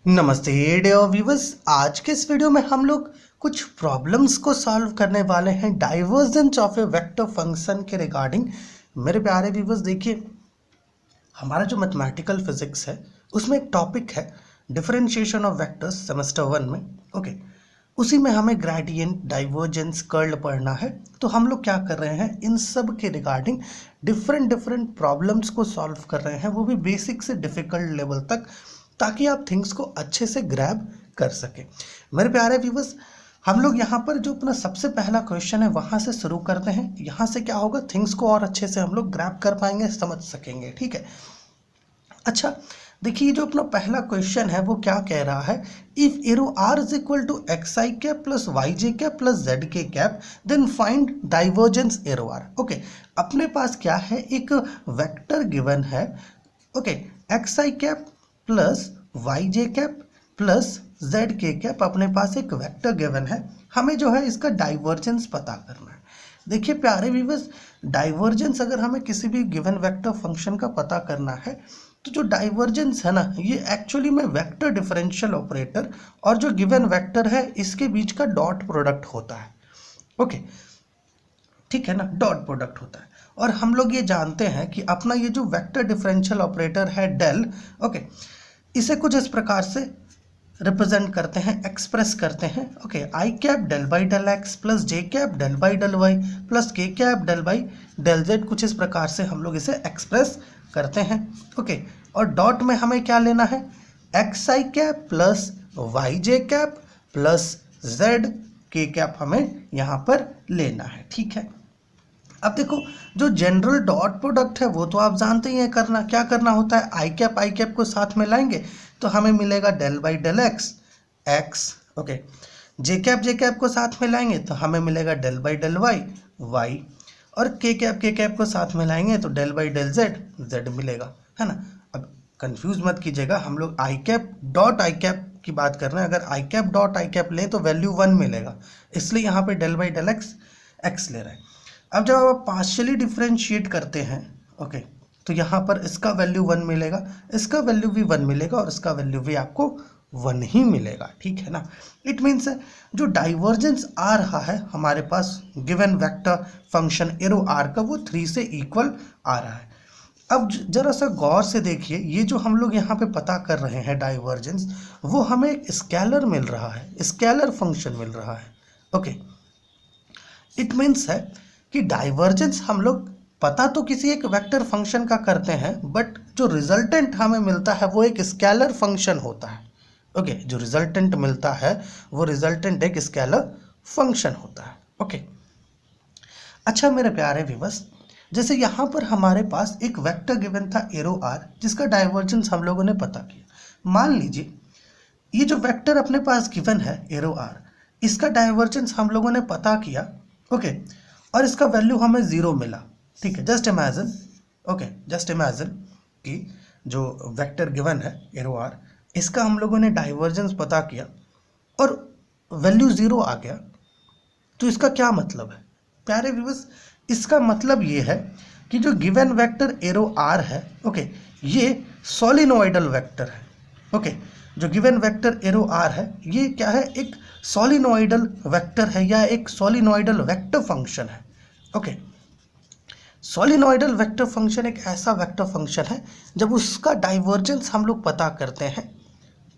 नमस्ते dear viewers. आज के इस वीडियो में हम लोग कुछ प्रॉब्लम्स को सॉल्व करने वाले हैं divergence of A vector function के रिगार्डिंग। मेरे प्यारे व्यूवर्स, देखिए हमारा जो मैथमेटिकल फिजिक्स है उसमें एक टॉपिक है डिफरेंशिएशन ऑफ वेक्टर्स सेमेस्टर 1 में। ओके, उसी में हमें ग्रेडियंट, डाइवर्जेंस, कर्ल पढ़ना है। तो हम लोग क्या कर रहे हैं, इन सब के रिगार्डिंग डिफरेंट प्रॉब्लम्स को सॉल्व कर रहे हैं, वो भी बेसिक से डिफिकल्ट लेवल तक, ताकि आप थिंग्स को अच्छे से ग्रैब कर सकें। मेरे प्यारे व्यूवर्स, हम लोग यहाँ पर जो अपना सबसे पहला क्वेश्चन है वहाँ से शुरू करते हैं। यहाँ से क्या होगा, थिंग्स को और अच्छे से हम लोग ग्रैब कर पाएंगे, समझ सकेंगे। ठीक है, अच्छा देखिए, जो अपना पहला क्वेश्चन है वो क्या कह रहा है, if arrow R is equal to X I cap plus Y J cap plus Z के cap then find divergence arrow R. Okay, अपने पास क्या है, एक वेक्टर गिवन है। ओके, एक्स आई cap plus Y J cap plus Z के cap, अपने पास एक वेक्टर गिवन है। हमें जो है इसका डाइवर्जेंस पता करना है। देखिए प्यारे व्यूअर्स, डाइवर्जेंस अगर हमें किसी भी गिवन वेक्टर फंक्शन का पता करना है तो जो डाइवर्जेंस है ना, ये एक्चुअली में वेक्टर डिफरेंशियल ऑपरेटर और जो गिवन वेक्टर है इसके बीच का डॉट प्रोडक्ट होता है। ओके, ठीक है ना, डॉट प्रोडक्ट होता है। और हम लोग ये जानते हैं कि अपना ये जो वेक्टर डिफरेंशियल ऑपरेटर है डेल, ओके, इसे कुछ इस प्रकार से रिप्रेजेंट करते हैं, एक्सप्रेस करते हैं। Okay, I cap del by del x plus J cap del by del Y plus के cap del by del Z, कुछ इस प्रकार से हम लोग इसे एक्सप्रेस करते हैं। ओके, और डॉट में हमें क्या लेना है, एक्स आई cap plus Y J cap plus Z के कैप हमें यहाँ पर लेना है। ठीक है, अब देखो जो जनरल डॉट प्रोडक्ट है वो तो आप जानते ही हैं करना, क्या करना होता है, आई कैप को साथ में लाएंगे तो हमें मिलेगा del by del X X. Okay, J cap को साथ में लाएंगे तो हमें मिलेगा del by del Y Y, और के कैप को साथ में लाएंगे तो del by del Z Z मिलेगा, है ना। अब कंफ्यूज मत कीजिएगा, हम लोग I cap dot I cap की बात कर रहे हैं। अगर I cap dot I cap लें तो वैल्यू 1 मिलेगा, इसलिए यहाँ पे del by del X X ले रहे हैं। अब जब आप पार्शियली डिफरेंशिएट करते हैं, ओके, तो यहाँ पर इसका वैल्यू 1 मिलेगा, इसका वैल्यू भी 1 मिलेगा और इसका वैल्यू भी आपको 1 ही मिलेगा। ठीक है ना, इट मीन्स जो डाइवर्जेंस आ रहा है हमारे पास given vector function arrow R का, वो 3 से इक्वल आ रहा है। अब जरा सा गौर से देखिए, ये जो हम लोग यहाँ पे पता कर रहे हैं डाइवर्जेंस, वो हमें एक स्केलर मिल रहा है, स्केलर फंक्शन मिल रहा है। ओके, इट मीन्स है कि डाइवर्जेंस हम लोग पता तो किसी एक वेक्टर फंक्शन का करते हैं, बट जो रिजल्टेंट हमें मिलता है वो एक स्केलर फंक्शन होता है। ओके, जो रिजल्टेंट मिलता है वो रिजल्टेंट एक स्केलर फंक्शन होता है। ओके, अच्छा मेरे प्यारे व्यूअर्स, जैसे यहाँ पर हमारे पास एक वेक्टर गिवन था एरो आर, जिसका डाइवर्जेंस हम लोगों ने पता किया। मान लीजिए ये जो वेक्टर अपने पास गिवन है एरो आर, इसका डाइवर्जेंस हम लोगों ने पता किया। ओके, और इसका वैल्यू हमें 0 मिला। ठीक है, just imagine, okay, just imagine कि जो वेक्टर गिवन है एरो आर, इसका हम लोगों ने डाइवर्जेंस पता किया और वैल्यू 0 आ गया, तो इसका क्या मतलब है प्यारे व्यूअर्स, इसका मतलब ये है कि जो गिवन वेक्टर एरो आर है, ओके, ये सोलिनोइडल वेक्टर है। ओके, जो गिवन वेक्टर एरो आर है ये क्या है, एक सोलिनोइडल वेक्टर है या एक सोलिनोइडल वेक्टर फंक्शन है। ओके, सोलिनोइडल वेक्टर फंक्शन एक ऐसा वेक्टर फंक्शन है जब उसका डाइवर्जेंस हम लोग पता करते हैं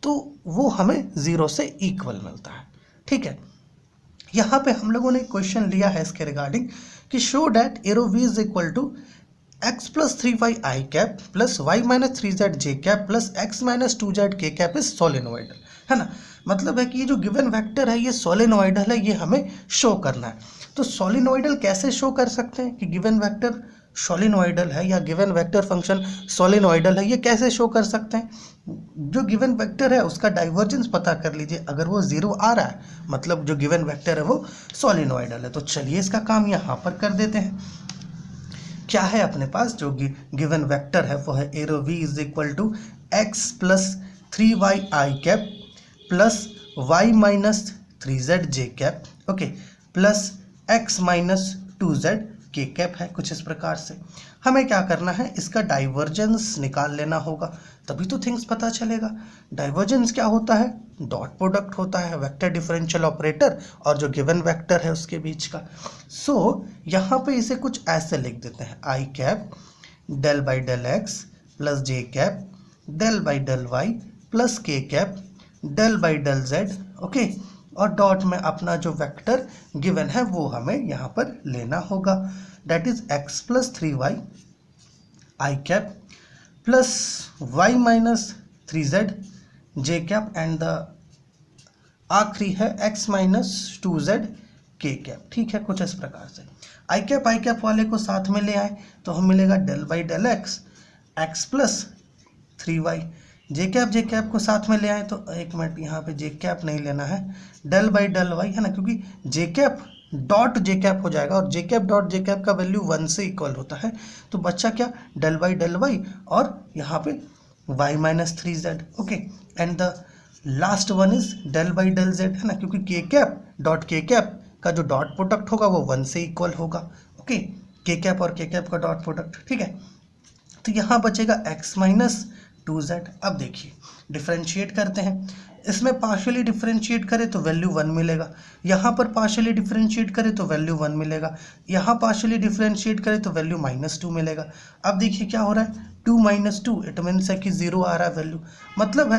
तो वो हमें 0 से इक्वल मिलता है। ठीक है, यहाँ पे हम लोगों ने क्वेश्चन लिया है इसके रिगार्डिंग कि show that arrow V is equal to X plus 3y I cap plus Y minus 3z J cap plus X minus 2z K cap is सोलिनोइडल, है ना। मतलब है कि ये जो गिवन वेक्टर है ये सोलिनोइडल है, ये हमें शो करना है। तो सोलिनोइडल कैसे शो कर सकते हैं कि गिवन वेक्टर सोलिनोइडल है या गिवन वेक्टर फंक्शन सोलिनोइडल है, ये कैसे शो कर सकते हैं, जो गिवन वेक्टर है उसका डाइवर्जेंस पता कर लीजिए, अगर वो 0 आ रहा है मतलब जो गिवन वेक्टर है वो सोलिनोइडल है। तो चलिए इसका काम यहाँ पर कर देते हैं। क्या है अपने पास, जो गिवन वेक्टर है वो है arrow V is equal to X plus 3y I cap plus Y minus 3z J cap, okay, plus X minus 2z K cap है। कुछ इस प्रकार से हमें क्या करना है, इसका डाइवर्जेंस निकाल लेना होगा, तभी तो थिंग्स पता चलेगा। डाइवर्जेंस क्या होता है, डॉट प्रोडक्ट होता है वेक्टर डिफरेंशियल ऑपरेटर और जो गिवन वेक्टर है उसके बीच का। सो यहाँ पे इसे कुछ ऐसे लिख देते हैं, I cap del by del x plus J cap del by del Y plus के cap del by del Z. Okay, और डॉट में अपना जो वेक्टर गिवन है वो हमें यहाँ पर लेना होगा, that is X plus 3y I cap plus Y minus 3z J cap and the आखिरी है x minus 2z K cap. ठीक है, कुछ इस प्रकार से आई कैप वाले को साथ में ले आए तो हम मिलेगा del by del x plus 3y। J cap को साथ में ले आए तो एक मिनट, यहाँ पे जे कैप नहीं लेना है, डेल बाई डेल वाई है ना, क्योंकि जे कैप डॉट जे कैप हो जाएगा और जे कैप डॉट जे कैप का वैल्यू 1 से इक्वल होता है, तो बच्चा क्या, डेल बाई डेल वाई और यहाँ पे y minus 3z। Okay, and the last one is del by del Z है ना, क्योंकि के कैप डॉट के कैप का जो डॉट प्रोडक्ट होगा वो 1 से इक्वल होगा। ओके, के कैप और के कैप का डॉट प्रोडक्ट। ठीक है, तो यहाँ बचेगा x माइनस 2z। अब देखिए डिफरेंशिएट करते हैं, इसमें पार्शियली डिफरेंशिएट करें तो वैल्यू 1 मिलेगा, यहाँ पर पार्शियली डिफरेंशिएट करें तो वैल्यू 1 मिलेगा, यहाँ पार्शियली डिफरेंशिएट करें तो वैल्यू -2 मिलेगा। अब देखिए क्या हो रहा है, 2 - 2 इट मीन्स है कि 0 आ रहा है वैल्यू। मतलब है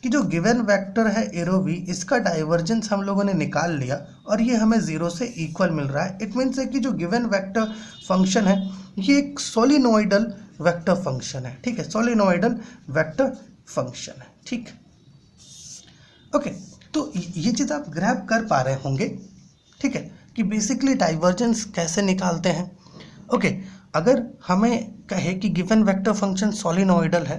कि जो गिवन वेक्टर है एरो v, इसका डाइवर्जेंस हम लोगों ने निकाल लिया और ये हमें 0 से इक्वल मिल रहा है। इट मीन्स है कि जो गिवन वेक्टर फंक्शन है ये एक सोलिनोइडल वेक्टर फंक्शन है। ठीक है, सोलिनोइडल वेक्टर फंक्शन है। ठीक, ओके, तो ये चीज़ आप ग्रैब कर पा रहे होंगे। ठीक है, कि बेसिकली डाइवर्जेंस कैसे निकालते हैं। ओके, अगर हमें कहे कि गिवन वेक्टर फंक्शन सोलिनोइडल है,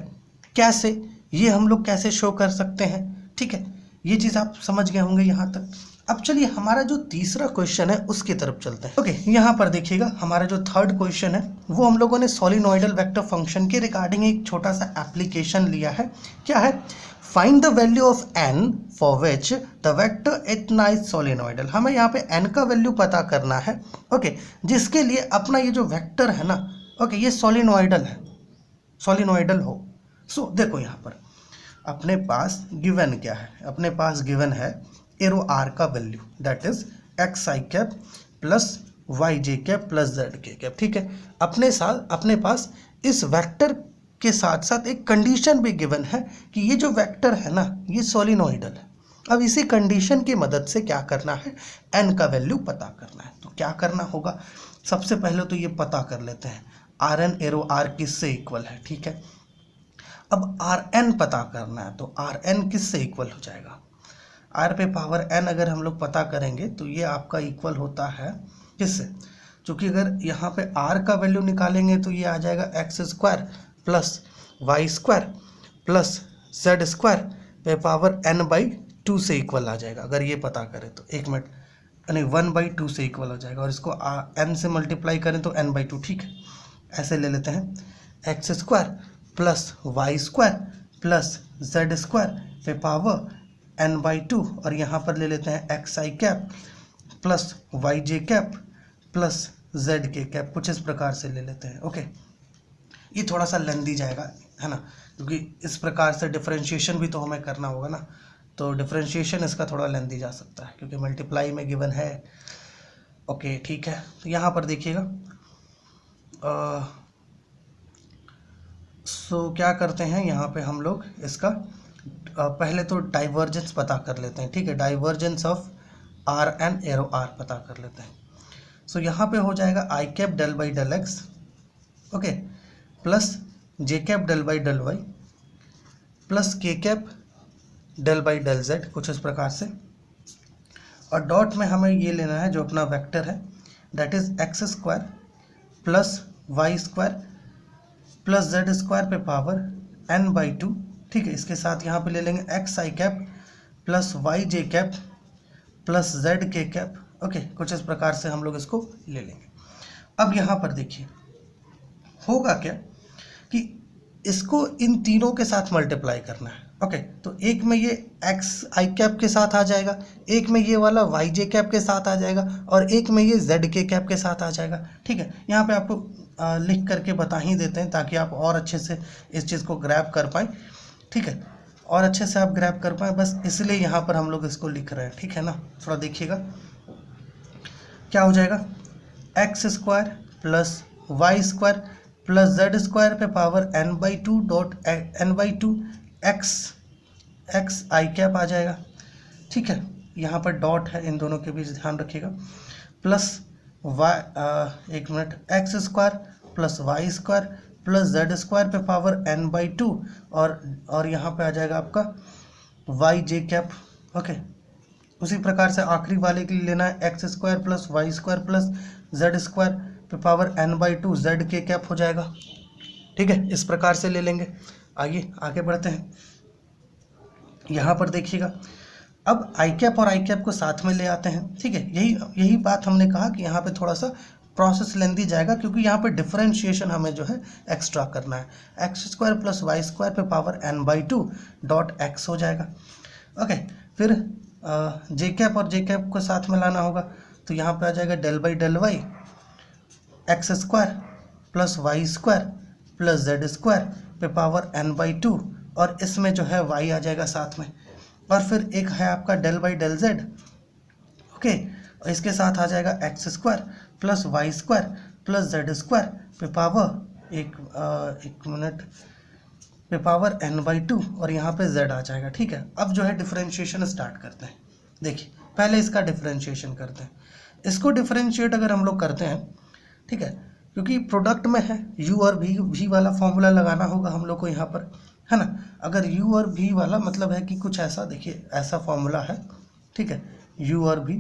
कैसे, ये हम लोग कैसे शो कर सकते हैं। ठीक है, ये चीज़ आप समझ गए होंगे यहाँ तक। अब चलिए हमारा जो तीसरा क्वेश्चन है उसकी तरफ चलते हैं। ओके, यहाँ पर देखिएगा हमारा जो थर्ड क्वेश्चन है वो हम लोगों ने सोलिनोइडल वेक्टर फंक्शन के रिगार्डिंग एक छोटा सा एप्लीकेशन लिया है। क्या है, find the value of n for which the vector इतना इज सोलिनोइडल। हमें यहाँ पे n का वैल्यू पता करना है। ओके, जिसके लिए अपना ये जो वेक्टर है ना, ओके, ये सोलिनोइडल है, सोलिनोइडल हो। सो देखो यहाँ पर अपने पास गिवन क्या है, अपने पास गिवन है एरो r का value, that is X I cap plus Y J cap plus Z के कैप। ठीक है, अपने पास इस वेक्टर के साथ साथ एक कंडीशन भी गिवन है कि ये जो वेक्टर है ना ये सोलिनोइडल है। अब इसी कंडीशन की मदद से क्या करना है, n का वैल्यू पता करना है। तो क्या करना होगा, सबसे पहले तो ये पता कर लेते हैं आर एन एरो आर किससे इक्वल है। ठीक है, अब आर एन पता करना है तो आर एन किससे इक्वल हो जाएगा, आर पे पावर एन अगर हम लोग पता करेंगे तो ये आपका इक्वल होता है किससे, क्योंकि अगर यहाँ पे आर का वैल्यू निकालेंगे तो ये आ जाएगा x square plus Y square plus Z square पे पावर एन बाई 2 से इक्वल आ जाएगा। अगर ये पता करें तो एक मिनट, यानी 1/2 से इक्वल हो जाएगा और इसको एन से मल्टीप्लाई करें तो n/2। ठीक है, ऐसे ले लेते हैं, X square plus Y square plus Z square पे पावर n/2 और यहाँ पर ले लेते हैं एक्स आई cap plus Y J cap plus Z के कैप, कुछ इस प्रकार से ले लेते हैं। ओके, ये थोड़ा सा लेंदी जाएगा है ना, क्योंकि इस प्रकार से डिफरेंशिएशन भी तो हमें करना होगा ना, तो डिफरेंशिएशन इसका थोड़ा लेंदी जा सकता है क्योंकि मल्टीप्लाई में गिवन है। ओके, ठीक है, तो यहाँ पर देखिएगा सो क्या करते हैं, यहाँ पे हम लोग इसका पहले तो डाइवर्जेंस पता कर लेते हैं। ठीक है, divergence of R N arrow R पता कर लेते हैं। सो यहाँ पे हो जाएगा I cap del by del X, okay, plus J cap del by del Y plus के cap del by del Z, कुछ इस प्रकार से। और डॉट में हमें ये लेना है जो अपना वेक्टर है, that is X square plus Y square plus Z square पे पावर n/2। ठीक है, इसके साथ यहाँ पे ले लेंगे एक्स आई cap plus Y J cap plus Z के कैप। ओके, कुछ इस प्रकार से हम लोग इसको ले लेंगे। अब यहाँ पर देखिए होगा क्या कि इसको इन तीनों के साथ मल्टीप्लाई करना है। ओके, तो एक में ये एक्स आई कैप के साथ आ जाएगा, एक में ये वाला वाई जे कैप के साथ आ जाएगा, और एक में ये जेड के कैप के साथ आ जाएगा। ठीक है, यहाँ पे आपको लिख करके बता ही देते हैं ताकि आप और अच्छे से इस चीज़ को ग्रैब कर पाएँ। ठीक है, और अच्छे से आप ग्रैब कर पाएँ, बस इसलिए यहाँ पर हम लोग इसको लिख रहे हैं। ठीक है ना, थोड़ा देखिएगा क्या हो जाएगा, x square plus Y square plus Z square पे power n by two dot n by two x x I cap आ जाएगा। ठीक है, यहाँ पर डॉट है, इन दोनों के बीच ध्यान रखिएगा, प्लस वाई एक minute X square plus Y square plus Z square पे पावर n बाई टू, और यहाँ पे आ जाएगा आपका वाई जे कैप। ओके, उसी प्रकार से आखिरी वाले के लिए लेना है x square plus Y square plus Z square पे power n by two z के कैप हो जाएगा। ठीक है, इस प्रकार से ले लेंगे। आइए आगे बढ़ते हैं। यहाँ पर देखिएगा, अब आई कैप और आई कैप को साथ में ले आते हैं। ठीक है, यही बात हमने कहा कि यहाँ पे थोड़ा सा प्रोसेस लेंदी जाएगा, क्योंकि यहाँ पे डिफरेंशिएशन हमें जो है एक्स्ट्रा करना है। X square plus Y square पे power n by two dot x हो जाएगा। ओके, फिर जे कैप और जे कैप को साथ में लाना होगा, तो यहाँ पे आ जाएगा del by Y X square plus Y square plus Z square पे पावर n बाई टू, और इसमें जो है y आ जाएगा साथ में, और फिर एक है आपका del by del Z. Okay, और इसके साथ आ जाएगा x square plus Y square plus Z square पे पावर एक मिनट पे पावर n बाई टू, और यहाँ पे z आ जाएगा। ठीक है, अब जो है डिफरेंशिएशन स्टार्ट करते हैं। देखिए, पहले इसका डिफरेंशिएशन करते हैं। इसको डिफरेंशिएट अगर हम लोग करते हैं, ठीक है, क्योंकि प्रोडक्ट में है u और v वाला फॉर्मूला लगाना होगा हम लोग को यहाँ पर, है ना। अगर u और v वाला मतलब है कि कुछ ऐसा, देखिए ऐसा फॉर्मूला है। ठीक है, u और v,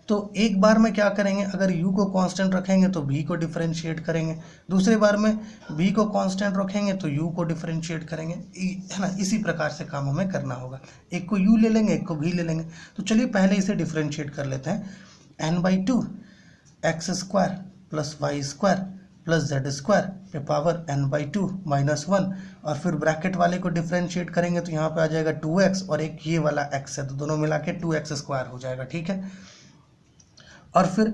तो एक बार में क्या करेंगे, अगर u को कांस्टेंट रखेंगे तो v को डिफरेंशिएट करेंगे, दूसरे बार में v को कांस्टेंट रखेंगे तो u को डिफरेंशिएट करेंगे, है ना। इसी प्रकार से काम हमें करना होगा, एक को u ले लेंगे, एक को v ले लेंगे। तो चलिए पहले इसे डिफरेंशिएट कर लेते हैं। n by two x square plus Y square plus Z square पे power n by two minus one, और फिर ब्रैकेट वाले को डिफरेंशिएट करेंगे तो यहाँ पे आ जाएगा 2x, और एक ये वाला x है, तो दोनों मिला के 2x स्क्वायर हो जाएगा। ठीक है, और फिर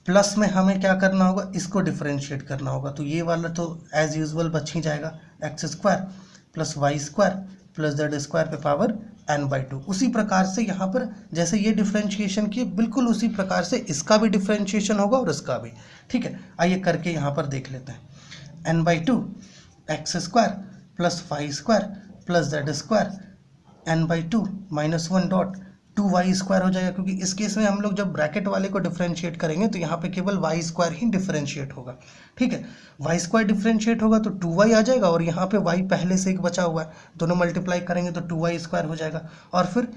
प्लस में हमें क्या करना होगा, इसको डिफरेंशिएट करना होगा, तो ये वाला तो एज यूजुअल बच ही जाएगा, x square plus Y square plus Z square पे पावर n बाई टू। उसी प्रकार से यहाँ पर जैसे ये डिफरेंशिएशन किए, बिल्कुल उसी प्रकार से इसका भी डिफरेंशिएशन होगा और इसका भी। ठीक है, आइए करके यहाँ पर देख लेते हैं। n by two x square plus Y square plus Z square n by two minus one dot 2y square हो जाएगा, क्योंकि इस केस में हम लोग जब ब्रैकेट वाले को डिफरेंशिएट करेंगे तो यहाँ पे केवल y स्क्वायर ही डिफरेंशिएट होगा। ठीक है, y स्क्वायर डिफरेंशिएट होगा तो 2y आ जाएगा, और यहाँ पे y पहले से एक बचा हुआ है, दोनों मल्टीप्लाई करेंगे तो 2y स्क्वायर हो जाएगा। और फिर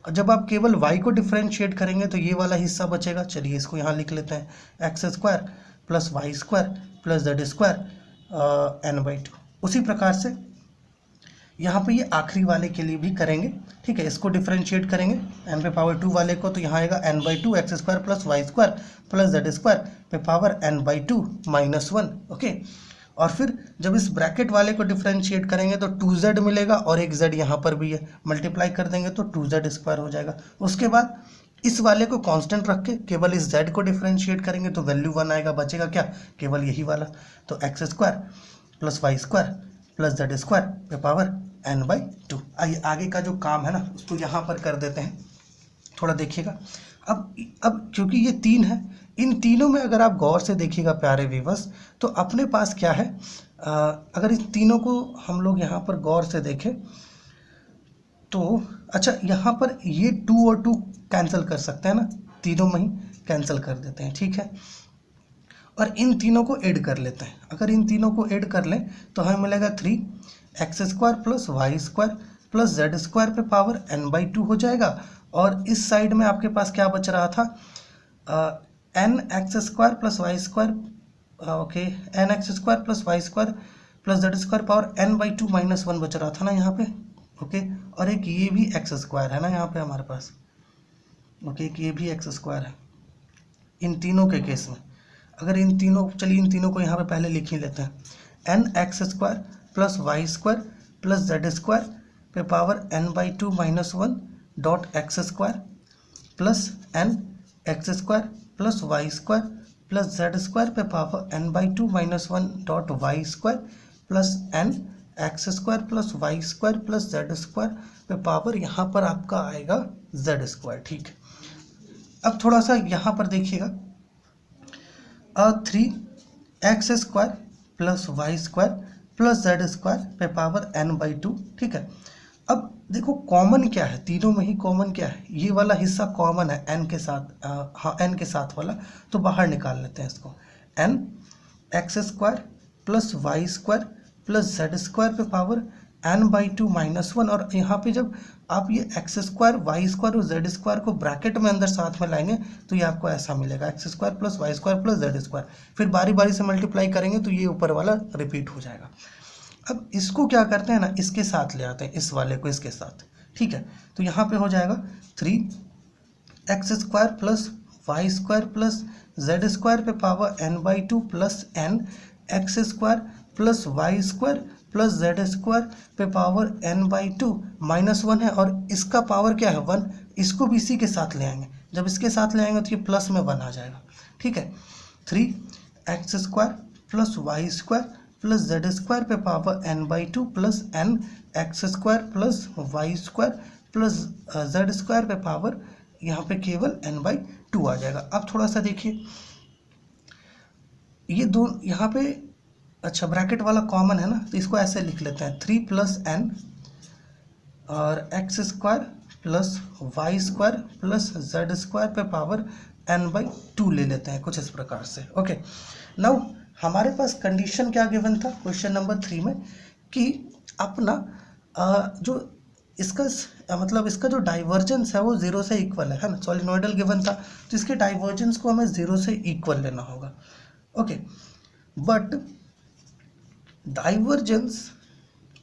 जब आप केवल y को डिफरेंशिएट करेंगे तो ये वाला हिस्सा बचेगा। चलिए इसको यहाँ लिख लेते हैं, X square plus Y square plus Z square n by two. उसी प्रकार से यहाँ पे ये आखिरी वाले के लिए भी करेंगे। ठीक है, इसको डिफरेंशिएट करेंगे n पे पावर 2 वाले को, तो यहाँ आएगा n by two x square plus Y square plus Z square पे power n by two minus one. Okay, और फिर जब इस ब्रैकेट वाले को डिफरेंशिएट करेंगे तो 2z मिलेगा, और एक z यहाँ पर भी है, मल्टीप्लाई कर देंगे तो 2z स्क्वायर हो जाएगा। उसके बाद इस वाले को कांस्टेंट रख के केवल इस z को डिफरेंशिएट करेंगे तो वैल्यू 1 आएगा, बचेगा क्या, केवल यही वाला, तो x square plus Y square plus Z square पे पावर n बाई टू। आइए आगे का जो काम है ना उसको यहाँ पर कर देते हैं, थोड़ा देखिएगा। अब क्योंकि ये तीन है, इन तीनों में अगर आप गौर से देखिएगा प्यारे व्यूअर्स, तो अपने पास क्या है, अगर इन तीनों को हम लोग यहाँ पर गौर से देखें तो अच्छा, यहाँ पर ये 2 और 2 कैंसिल कर सकते हैं ना, तीनों में ही कैंसिल कर देते हैं। ठीक है, और इन तीनों को ऐड कर लेते हैं। अगर इन तीनों को ऐड कर लें तो हमें मिलेगा 3 x square plus Y square plus Z square पे पावर n बाई टू हो जाएगा, और इस साइड में आपके पास क्या बच रहा था, n x square plus Y square, okay, n x square plus Y square plus Z square power n by two minus one बच रहा था ना यहाँ पे। ओके, और एक ये भी एक्स स्क्वायर है ना यहाँ पे हमारे पास। ओके, एक ये भी एक्स स्क्वायर है इन तीनों के केस में। अगर इन तीनों, चलिए इन तीनों को यहाँ पे पहले लिख ही लेते हैं, n x square plus Y square plus Z square पे power n/2 - 1 dot x square plus n x square plus Y square plus Z square पे power n/2 - 1 dot y square plus n x square plus Y square plus Z square पे power यहाँ पर आपका आएगा Z square. ठीक है, अब थोड़ा सा यहाँ पर देखिएगा 3x square plus Y square plus Z square पे पावर n/2। ठीक है, अब देखो कॉमन क्या है, तीनों में ही कॉमन क्या है, ये वाला हिस्सा कॉमन है n के साथ, हाँ n के साथ वाला, तो बाहर निकाल लेते हैं इसको। n x square plus Y square plus Z square पे पावर n/2 - 1, और यहाँ पे जब आप ये एक्स स्क्वायर वाई स्क्वायर और जेड स्क्वायर को ब्रैकेट में अंदर साथ में लाएंगे तो ये आपको ऐसा मिलेगा, x square plus Y square plus Z square. फिर बारी बारी से मल्टीप्लाई करेंगे तो ये ऊपर वाला रिपीट हो जाएगा। अब इसको क्या करते हैं ना, इसके साथ ले आते हैं, इस वाले को इसके साथ। ठीक है, तो यहाँ पे हो जाएगा 3x square plus Y square plus Z square पे power n/2 plus n x square plus Y square plus Z square पे पावर n/2 -1 है, और इसका पावर क्या है 1, इसको भी इसी के साथ ले आएंगे। जब इसके साथ ले आएंगे तो ये प्लस में 1 आ जाएगा। ठीक है, 3x square plus Y square plus Z square पे power n/2 plus n x square plus Y square plus Z square पे पावर यहाँ पे केवल n/2 आ जाएगा। अब थोड़ा सा देखिए, ये दो यहाँ पे अच्छा ब्रैकेट वाला कॉमन है ना, तो इसको ऐसे लिख लेते हैं 3 + n और x square plus Y square plus Z square पे पावर n/2 ले लेते हैं कुछ इस प्रकार से। ओके, नाउ हमारे पास कंडीशन क्या गिवन था क्वेश्चन नंबर 3 में कि अपना जो इसका मतलब इसका जो डाइवर्जेंस है वो 0 से इक्वल है ना, सॉलिनॉइडल गिवन था, तो इसके डाइवर्जेंस को हमें 0 से इक्वल लेना होगा। Okay, but divergence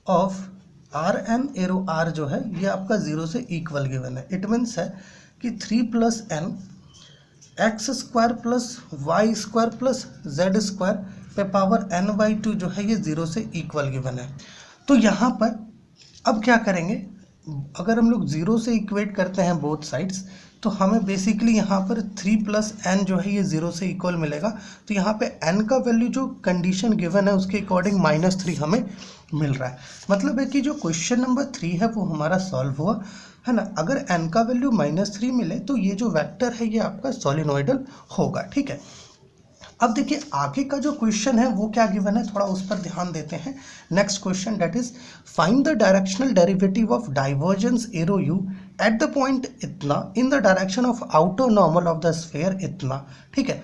of Rn arrow r जो है ये आपका 0 से इक्वल गिवन है। इट मीन्स है कि 3 + n x square plus Y square plus Z square पे पावर n/2 जो है ये 0 से इक्वल गिवन है। तो यहाँ पर अब क्या करेंगे, अगर हम लोग 0 से इक्वेट करते हैं बोथ साइड्स, तो हमें बेसिकली यहाँ पर 3 + n जो है ये 0 से इक्वल मिलेगा। तो यहाँ पे n का वैल्यू जो कंडीशन गिवन है उसके अकॉर्डिंग -3 हमें मिल रहा है। मतलब है कि जो क्वेश्चन नंबर 3 है वो हमारा सॉल्व हुआ है ना। अगर n का वैल्यू -3 मिले तो ये जो वेक्टर है ये आपका सॉलिनॉइडल होगा। ठीक है, अब देखिए आगे का जो क्वेश्चन है वो क्या गिवन है, थोड़ा उस पर ध्यान देते हैं। Next question that is find the directional derivative of divergence arrow u at the point इतना in the direction of outer normal of the sphere इतना। ठीक है,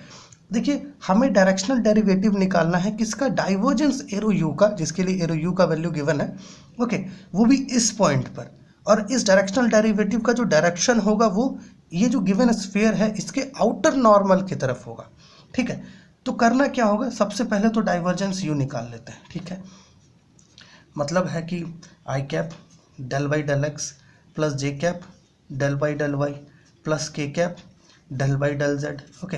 देखिए हमें डायरेक्शनल डेरिवेटिव निकालना है किसका, डाइवर्जेंस एरो u का, जिसके लिए एरो u का वैल्यू गिवन है। ओके, वो भी इस पॉइंट पर, और इस डायरेक्शनल डेरिवेटिव का जो डायरेक्शन होगा वो ये जो गिवन स्फीयर है इसके आउटर नॉर्मल की तरफ होगा। ठीक है, तो करना क्या होगा, सबसे पहले तो डाइवर्जेंस u निकाल लेते हैं। ठीक है, मतलब है कि i cap del by del x plus J cap del by del Y plus के cap del by del Z. Okay,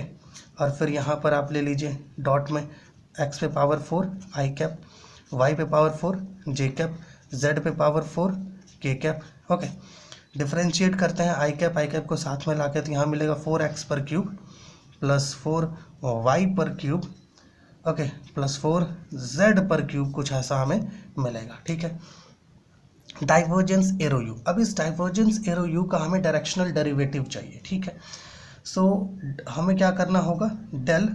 और फिर यहाँ पर आप ले लीजिए डॉट में x पे पावर 4 आई कैप, y पे पावर 4 जे कैप, z पे पावर 4 के कैप। ओके, डिफ्रेंशिएट करते हैं आई कैप को साथ में लाके, तो यहाँ मिलेगा 4x पर क्यूब प्लस 4y पर क्यूब, ओके, प्लस 4z पर क्यूब, कुछ ऐसा हमें मिलेगा। ठीक है, डाइवर्जेंस एरो u, अब इस डाइवर्जेंस एरो u का हमें डायरेक्शनल डेरिवेटिव चाहिए। ठीक है, सो हमें क्या करना होगा, डेल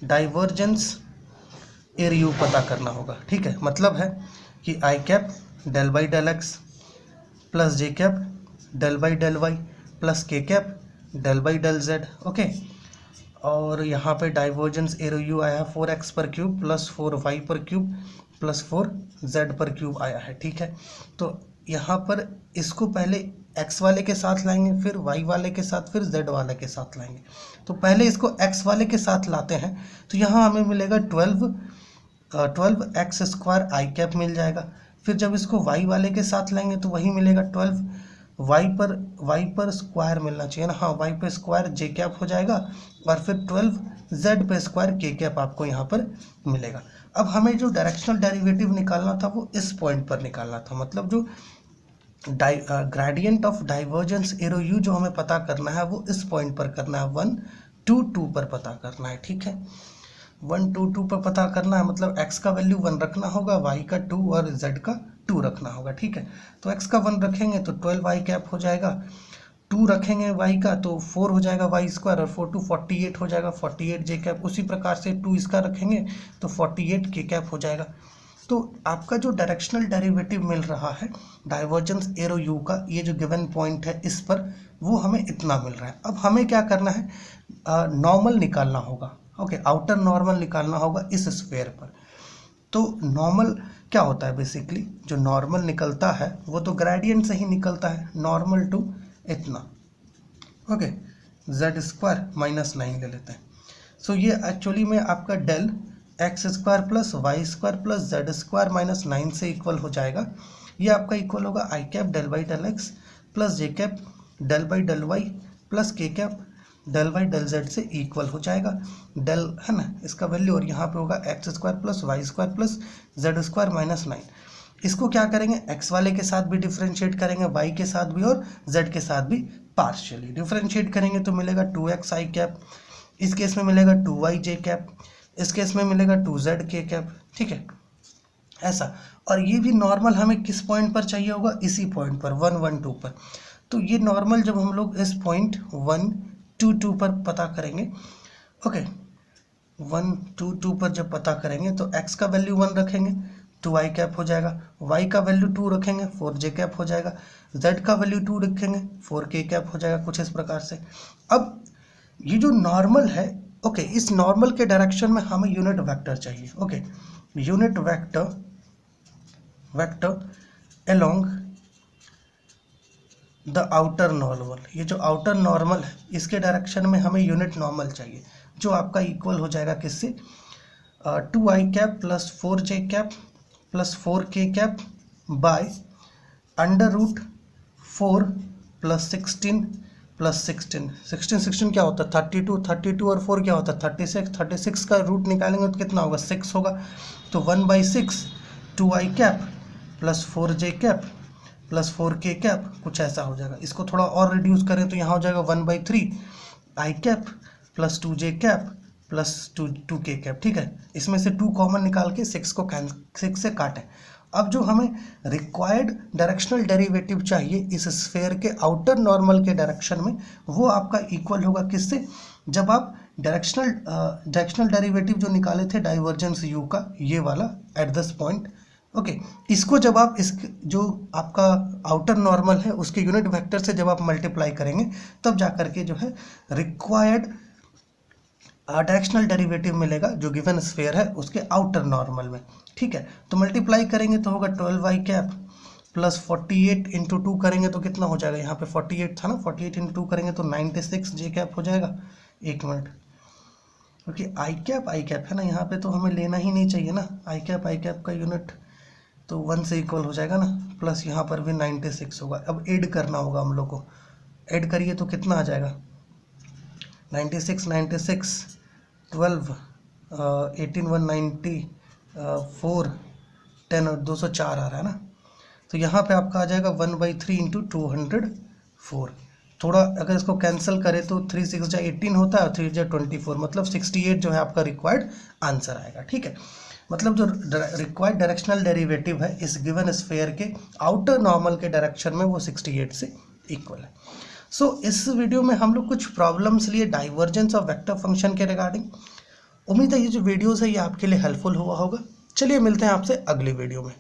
डाइवर्जेंस एरो u पता करना होगा। ठीक है, मतलब है कि i cap del by del x plus J cap del by del Y plus के cap del by del Z. Okay, और यहाँ पे डाइवर्जेंस एरो u आया 4x पर क्यूब प्लस 4y पर क्यूब प्लस 4z पर क्यूब आया है। ठीक है, तो यहाँ पर इसको पहले x वाले के साथ लाएंगे, फिर y वाले के साथ, फिर z वाले के साथ लाएंगे। तो पहले इसको x वाले के साथ लाते हैं, तो यहाँ हमें मिलेगा 12x स्क्वायर आई कैप मिल जाएगा। फिर जब इसको y वाले के साथ लाएंगे तो वही मिलेगा 12 y पर स्क्वायर मिलना चाहिए ना, हाँ y पे स्क्वायर जे कैप हो जाएगा, और फिर 12 z पे स्क्वायर के कैप आपको यहाँ पर मिलेगा। अब हमें जो डायरेक्शनल डेरिवेटिव निकालना था वो इस पॉइंट पर निकालना था, मतलब जो gradient of divergence arrow you जो हमें पता करना है वो इस पॉइंट पर करना है, 1 2 2 पर पता करना है। ठीक है, 1 2 2 पर पता करना है, मतलब x का वैल्यू 1 रखना होगा, y का 2 और z का 2 रखना होगा। ठीक है, तो x का 1 रखेंगे तो 12y कैप हो जाएगा, 2 रखेंगे y का तो 4 हो जाएगा y स्क्वायर, और 4 2 48 हो जाएगा, 48 j कैप। उसी प्रकार से 2 इसका रखेंगे तो 48 k कैप हो जाएगा। तो आपका जो डायरेक्शनल डेरिवेटिव मिल रहा है डाइवर्जेंस एरो यू का, ये जो गिवन पॉइंट है इस पर, वो हमें इतना मिल रहा है। अब हमें क्या करना है, नॉर्मल निकालना होगा। ओके, आउटर नॉर्मल निकालना होगा इस स्फेयर पर। तो नॉर्मल क्या होता है, बेसिकली जो नॉर्मल निकलता है वो तो ग्रेडियंट से ही निकलता है, नॉर्मल टू इतना। ओके, z स्क्वायर -9 ले लेते हैं। सो ये एक्चुअली में आपका del x square plus Y square plus Z square -9 से इक्वल हो जाएगा। ये आपका इक्वल होगा i cap del by del x plus J cap del by del Y plus के cap del by del z से इक्वल हो जाएगा। डेल है ना इसका वैल्यू, और यहाँ पे होगा x square plus Y square plus Z square -9। इसको क्या करेंगे, एक्स वाले के साथ भी डिफ्रेंशिएट करेंगे, वाई के साथ भी और जेड के साथ भी पार्शियली डिफ्रेंशिएट करेंगे तो मिलेगा 2x आई कैप, इस केस में मिलेगा 2y जे कैप, इस केस में मिलेगा 2z के कैप। ठीक है, ऐसा। और ये भी नॉर्मल हमें किस पॉइंट पर चाहिए होगा, इसी पॉइंट पर 1 1 2 पर। तो ये नॉर्मल जब हम लोग इस पॉइंट 1 2 2 पर पता करेंगे, ओके 1 2 2 पर जब पता करेंगे तो x का वैल्यू 1 रखेंगे 2i कैप हो जाएगा, y का वैल्यू 2 रखेंगे 4j कैप हो जाएगा, z का वैल्यू 2 रखेंगे 4k कैप हो जाएगा, कुछ इस प्रकार से। अब ये जो नॉर्मल है, ओके इस नॉर्मल के डायरेक्शन में हमें यूनिट वेक्टर चाहिए। Okay, unit vector along the outer normal, ये जो आउटर नॉर्मल है इसके डायरेक्शन में हमें यूनिट नॉर्मल चाहिए, जो आपका इक्वल हो जाएगा किससे, 2i cap plus 4j cap plus 4k cap by √4 plus 16 plus 16 क्या होता है 32 और 4 क्या होता है 36 का रूट निकालेंगे तो कितना होगा 6 होगा। तो 1/6 2i cap plus 4j cap plus 4k cap, कुछ ऐसा हो जाएगा। इसको थोड़ा और रिड्यूस करें तो यहाँ हो जाएगा 1/3 i cap plus 2j cap plus 2k cap. ठीक है, इसमें से 2 कॉमन निकाल के 6 से काटें। अब जो हमें रिक्वायर्ड डायरेक्शनल डेरिवेटिव चाहिए इस स्फेयर के आउटर नॉर्मल के डायरेक्शन में, वो आपका इक्वल होगा किससे, जब आप डायरेक्शनल डेरिवेटिव जो निकाले थे डाइवर्जेंस यू का, ये वाला एट दिस पॉइंट। ओके, इसको जब आप इस जो आपका आउटर नॉर्मल है उसके यूनिट वेक्टर से जब आप मल्टीप्लाई करेंगे तब जा करके जो है रिक्वायर्ड डायरेक्शनल डेरिवेटिव मिलेगा जो गिवन स्फेयर है उसके आउटर नॉर्मल में। ठीक है, तो मल्टीप्लाई करेंगे तो होगा 12y कैप प्लस 48 इंटू 2 करेंगे तो कितना हो जाएगा, यहाँ पे 48 था ना, 48 इंटू 2 करेंगे तो 96 j कैप हो जाएगा। एक मिनट, क्योंकि आई कैप है ना, यहाँ पे तो हमें लेना ही नहीं चाहिए ना, आई कैप का यूनिट तो 1 से इक्वल हो जाएगा ना, प्लस यहाँ पर भी 96 होगा। अब ऐड करना होगा हम लोग को, ऐड करिए तो कितना आ जाएगा 96 12 18 190 4 10 और 204 आ रहा है ना। तो यहाँ पे आपका आ जाएगा 1/3 इंटू 204। थोड़ा अगर इसको कैंसिल करें तो 3 6 जा 18 होता है और 3 जा 24, मतलब 68 जो है आपका रिक्वायर्ड आंसर आएगा। ठीक है, मतलब जो रिक्वायर्ड डायरेक्शनल डेरिवेटिव है इस गिवन स्फेयर के आउटर नॉर्मल के डायरेक्शन में वो 68 से इक्वल है। सो इस वीडियो में हम लोग कुछ प्रॉब्लम्स लिए डाइवर्जेंस ऑफ वेक्टर फंक्शन के रिगार्डिंग। उम्मीद है ये जो वीडियोस है ये आपके लिए हेल्पफुल हुआ होगा। चलिए मिलते हैं आपसे अगली वीडियो में।